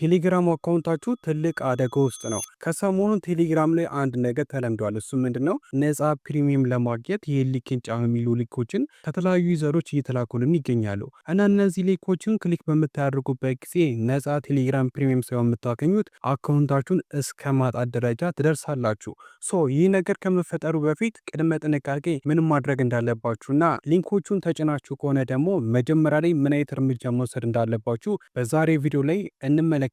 ቴሌግራም አካውንታችሁ ትልቅ አደጋ ውስጥ ነው። ከሰሞኑ ቴሌግራም ላይ አንድ ነገር ተለምዷል። እሱ ምንድነው? ነፃ ፕሪሚየም ለማግኘት የሊንክን ጫኑ የሚሉ ሊንኮችን ከተለያዩ ዩዘሮች እየተላኩልን ይገኛሉ እና እነዚህ ሊንኮችን ክሊክ በምታደርጉበት ጊዜ ነፃ ቴሌግራም ፕሪሚየም ሳይሆን የምታገኙት አካውንታችሁን እስከ ማጣት ደረጃ ትደርሳላችሁ። ይህ ነገር ከመፈጠሩ በፊት ቅድመ ጥንቃቄ ምን ማድረግ እንዳለባችሁና ሊንኮቹን ተጭናችሁ ከሆነ ደግሞ መጀመሪያ ላይ ምን አይነት እርምጃ መውሰድ እንዳለባችሁ በዛሬ ቪዲዮ ላይ እንመለከታለን።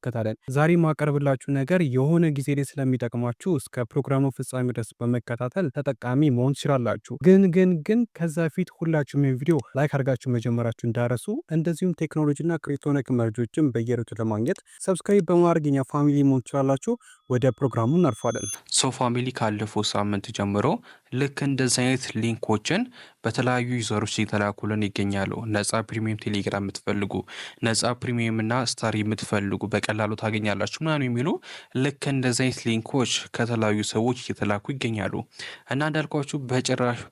ዛሬ ማቀርብላችሁ ነገር የሆነ ጊዜ ላይ ስለሚጠቅማችሁ እስከ ፕሮግራሙ ፍጻሜ ድረስ በመከታተል ተጠቃሚ መሆን ትችላላችሁ። ግን ከዛ ፊት ሁላችሁም ይህን ቪዲዮ ላይክ አድርጋችሁ መጀመራችሁ እንዳረሱ፣ እንደዚሁም ቴክኖሎጂና ክሪፕቶ ነክ መረጃዎችን በየዕለቱ ለማግኘት ሰብስክራይብ በማድረግ የኛ ፋሚሊ መሆን ትችላላችሁ። ወደ ፕሮግራሙ እናልፋለን። ፋሚሊ ካለፈው ሳምንት ጀምሮ ልክ እንደዚህ አይነት ሊንኮችን በተለያዩ ዩዘሮች እየተላኩልን ይገኛሉ። ነፃ ፕሪሚየም ቴሌግራም የምትፈልጉ፣ ነፃ ፕሪሚየም እና ስታር የምትፈልጉ በቀላሉ ታገኛላችሁ ምናምን የሚሉ ልክ እንደዚህ አይነት ሊንኮች ከተለያዩ ሰዎች እየተላኩ ይገኛሉ እና እንዳልኳችሁ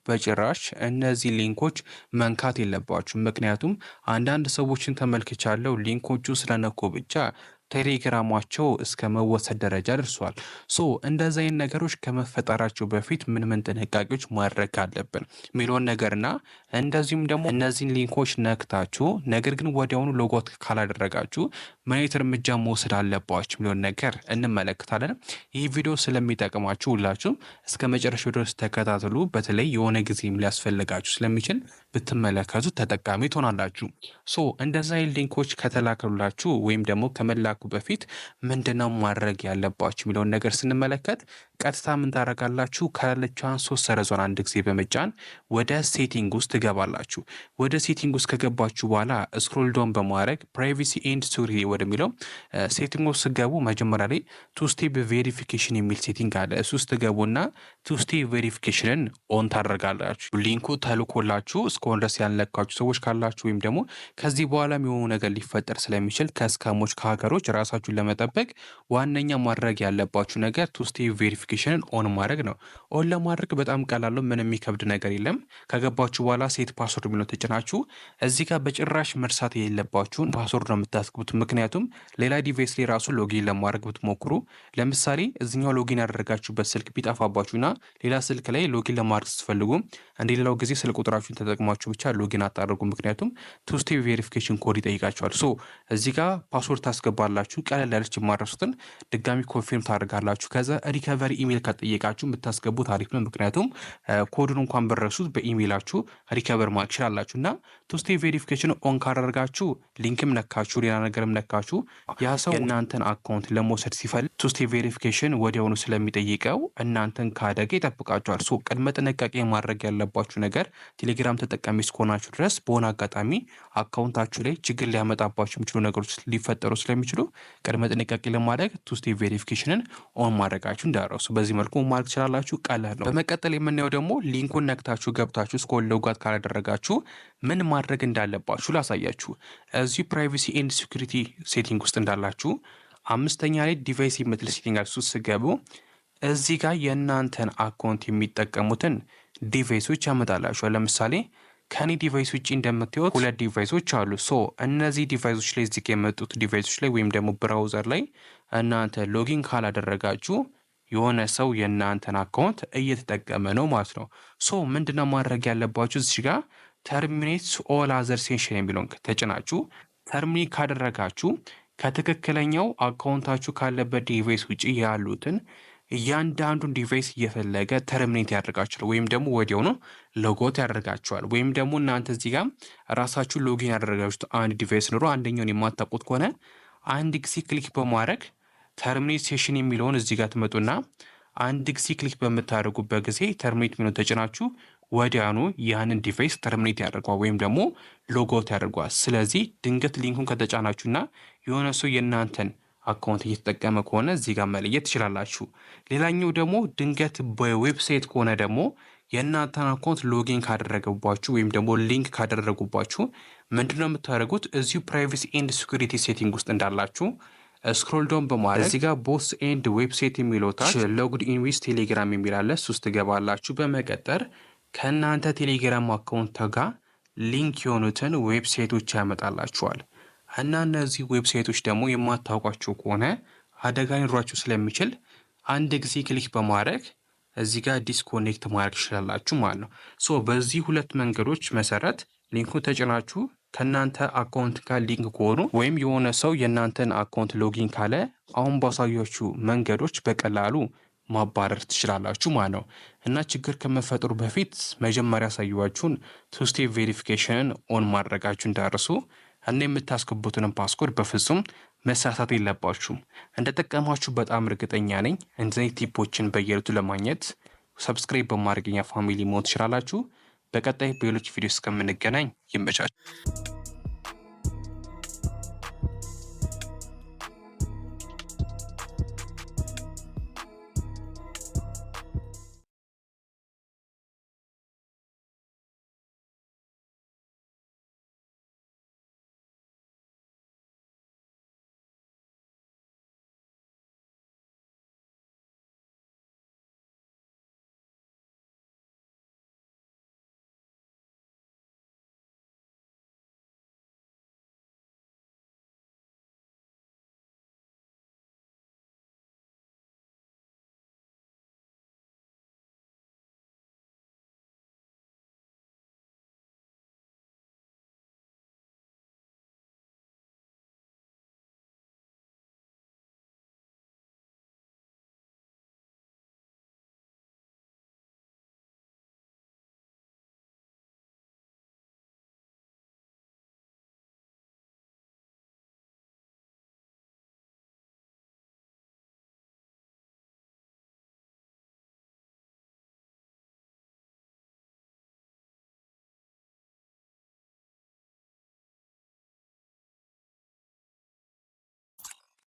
በጭራሽ እነዚህ ሊንኮች መንካት የለባችሁ። ምክንያቱም አንዳንድ ሰዎችን ተመልክቻለሁ ሊንኮቹ ስለነኩ ብቻ ቴሌግራማቸው እስከ መወሰድ ደረጃ ደርሷል። እንደዚህ አይነት ነገሮች ከመፈጠራቸው በፊት ምን ጥንቃቄዎች ማድረግ አለብን የሚለውን ነገርና እንደዚሁም ደግሞ እነዚህን ሊንኮች ነክታችሁ ነገር ግን ወዲያውኑ ሎጎት ካላደረጋችሁ ምን አይነት እርምጃ መውሰድ አለባችሁ የሚለውን ነገር እንመለከታለን። ይህ ቪዲዮ ስለሚጠቅማችሁ ሁላችሁም እስከ መጨረሻው ድረስ ተከታተሉ። በተለይ የሆነ ጊዜም ሊያስፈልጋችሁ ስለሚችል ብትመለከቱ ተጠቃሚ ትሆናላችሁ። እንደዚህ አይነት ሊንኮች ከተላከሉላችሁ ወይም ደግሞ ከመላኩ በፊት ምንድነው ማድረግ ያለባችሁ የሚለውን ነገር ስንመለከት ቀጥታ ምን ታደርጋላችሁ? ካለቻን 3 ሰረዟን አንድ ጊዜ በመጫን ወደ ሴቲንግ ውስጥ ትገባላችሁ። ወደ ሴቲንግ ውስጥ ከገባችሁ በኋላ ስክሮል ዳውን በማድረግ ፕራይቬሲ ኤንድ ሴኩሪቲ ወደሚለው ሴቲንግ ውስጥ ገቡ። መጀመሪያ ላይ ቱ ስቴፕ ቬሪፊኬሽን የሚል ሴቲንግ አለ። እሱ ውስጥ ገቡና ቱ ስቴፕ ቬሪፊኬሽንን ኦን ታደርጋላችሁ። ሊንኩ ተልኮላችሁ እስከሆነ ድረስ ያልነካችሁ ሰዎች ካላችሁ ወይም ደግሞ ከዚህ በኋላ የሆነ ነገር ሊፈጠር ስለሚችል ከስካሞች ከሀገሮች ራሳችሁን ለመጠበቅ ዋነኛ ማድረግ ያለባችሁ ነገር ቱ ስቴፕ ቬሪፊኬሽንን ኦን ማድረግ ነው። ኦን ለማድረግ በጣም ቀላል ነው። ምንም የሚከብድ ነገር የለም። ከገባችሁ በኋላ ሴት ፓስወርድ የሚለው ተጭናችሁ እዚህ ጋር በጭራሽ መርሳት የሌለባችሁን ፓስወርድ ነው የምታስገቡት። ምክንያቱም ሌላ ዲቫይስ ላይ ራሱ ሎጊን ለማድረግ ብትሞክሩ ለምሳሌ እዚኛው ሎጊን ያደረጋችሁበት ስልክ ቢጠፋባችሁና ሌላ ስልክ ላይ ሎጊን ለማድረግ ስትፈልጉ እንደሌላው ጊዜ ስልክ ቁጥራችሁን ተጠቅማችሁ ብቻ ሎጊን አታደርጉ። ምክንያቱም ቱ ስቴፕ ቬሪፊኬሽን ኮድ ይጠይቃችኋል። እዚህ ጋር ፓስወርድ ታስገባላችሁ። ቀለል ያለች የማረሱትን ድጋሚ ኮንፊርም ታደርጋላችሁ። ከዛ ሪከቨሪ ኢሜል ከጠየቃችሁ የምታስገቡት አሪፍ ነው። ምክንያቱም ኮዱን እንኳን በረሱት በኢሜይላችሁ ሪከቨር ማድረግ ትችላላችሁ። እና ቱ ስቴፕ ቬሪፊኬሽን ኦን ካደረጋችሁ ሊንክም ነካችሁ ሌላ ነገርም ነካችሁ ያ ሰው የእናንተን አካውንት ለመውሰድ ሲፈልግ ቱ ስቴፕ ቬሪፊኬሽን ወዲያውኑ ስለሚጠይቀው እናንተን ካደገ ይጠብቃችኋል። ቅድመ ጥንቃቄ ማድረግ ያለባችሁ ነገር ቴሌግራም ተጠቃሚ እስከሆናችሁ ድረስ በሆነ አጋጣሚ አካውንታችሁ ላይ ችግር ሊያመጣባችሁ የሚችሉ ነገሮች ሊፈጠሩ ስለሚችሉ ቅድመ ጥንቃቄ ለማድረግ ቱ ስቴፕ ቬሪፊኬሽንን ኦን ማድረጋችሁ እንዳረሱ። በዚህ መልኩ ማድረግ ትችላላችሁ። ቀላል ነው። በመቀጠል የምናየው ደግሞ ሊንኩን ነክታችሁ ገብታችሁ እስከሆነ ሎጋት ካላደረጋችሁ ምን ማድረግ እንዳለባችሁ ላሳያችሁ። እዚህ ፕራይቬሲ ኤንድ ሴኩሪቲ ሴቲንግ ውስጥ እንዳላችሁ አምስተኛ ላይ ዲቫይስ የምትል ሴቲንግ አለ። ስገቡ እዚህ ጋር የእናንተን አካውንት የሚጠቀሙትን ዲቫይሶች ያመጣላችኋል። ለምሳሌ ከኔ ዲቫይስ ውጪ እንደምታዩት 2 ዲቫይሶች አሉ። እነዚህ ዲቫይሶች ላይ እዚህ የመጡት ዲቫይሶች ላይ ወይም ደግሞ ብራውዘር ላይ እናንተ ሎጊን ካላደረጋችሁ የሆነ ሰው የእናንተን አካውንት እየተጠቀመ ነው ማለት ነው። ምንድነው ማድረግ ያለባችሁ? እዚህ ጋር ተርሚኔት ኦል አዘር ሴሽን የሚለውን ተጭናችሁ ተርሚኔት ካደረጋችሁ ከትክክለኛው አካውንታችሁ ካለበት ዲቫይስ ውጪ ያሉትን እያንዳንዱን ዲቫይስ እየፈለገ ተርሚኔት ያደርጋችኋል ወይም ደግሞ ወዲያውኑ ሎጎት ያደርጋችኋል። ወይም ደግሞ እናንተ እዚህ ጋር ራሳችሁ ሎጊን ያደረጋችሁት አንድ ዲቫይስ ኖሮ አንደኛውን የማታውቁት ከሆነ አንድ ጊዜ ክሊክ በማድረግ ተርሚኔት ሴሽን የሚለውን እዚህ ጋር ትመጡና አንድ ጊዜ ክሊክ በምታደርጉበት ጊዜ ተርሚኔት የሚለውን ተጭናችሁ ወዲያውኑ ያንን ዲቫይስ ተርሚኔት ያደርገዋል ወይም ደግሞ ሎጎት ያደርገዋል። ስለዚህ ድንገት ሊንኩን ከተጫናችሁና የሆነ ሰው የእናንተን አካውንት እየተጠቀመ ከሆነ እዚህ ጋር መለየት ትችላላችሁ። ሌላኛው ደግሞ ድንገት በዌብሳይት ከሆነ ደግሞ የእናንተን አካውንት ሎጊን ካደረገባችሁ ወይም ደግሞ ሊንክ ካደረጉባችሁ ምንድነው የምታደርጉት? እዚሁ ፕራይቬሲ ኤንድ ሴኩሪቲ ሴቲንግ ውስጥ እንዳላችሁ ስክሮል ዳውን በማድረግ እዚህ ጋር ቦስ ኤንድ ዌብሳይት የሚለው ታች ሎግድ ኢን ዊዝ ቴሌግራም የሚል አለ። እሱ ውስጥ ትገባላችሁ። በመቀጠል ከእናንተ ቴሌግራም አካውንት ጋር ሊንክ የሆኑትን ዌብሳይቶች ያመጣላችኋል። እና እነዚህ ዌብሳይቶች ደግሞ የማታውቋቸው ከሆነ አደጋ ሊኖራችሁ ስለሚችል አንድ ጊዜ ክሊክ በማድረግ እዚህ ጋር ዲስኮኔክት ማድረግ ትችላላችሁ ማለት ነው። ሶ በዚህ ሁለት መንገዶች መሰረት ሊንኩን ተጭናችሁ ከእናንተ አካውንት ጋር ሊንክ ከሆኑ ወይም የሆነ ሰው የእናንተን አካውንት ሎጊን ካለ አሁን ባሳያችሁ መንገዶች በቀላሉ ማባረር ትችላላችሁ ማለት ነው። እና ችግር ከመፈጠሩ በፊት መጀመሪያ ያሳየኋችሁን ቱ ስቴፕ ቬሪፊኬሽንን ኦን ማድረጋችሁ እንዳትረሱ እና የምታስገቡትንም ፓስኮድ በፍጹም መሳሳት የለባችሁም። እንደጠቀማችሁ በጣም እርግጠኛ ነኝ። እንደዚህ ቲፖችን በየዕለቱ ለማግኘት ሰብስክራይብ በማድረግ የኛ ፋሚሊ መሆን ትችላላችሁ። በቀጣይ በሌሎች ቪዲዮ እስከምንገናኝ ይመቻችሁ።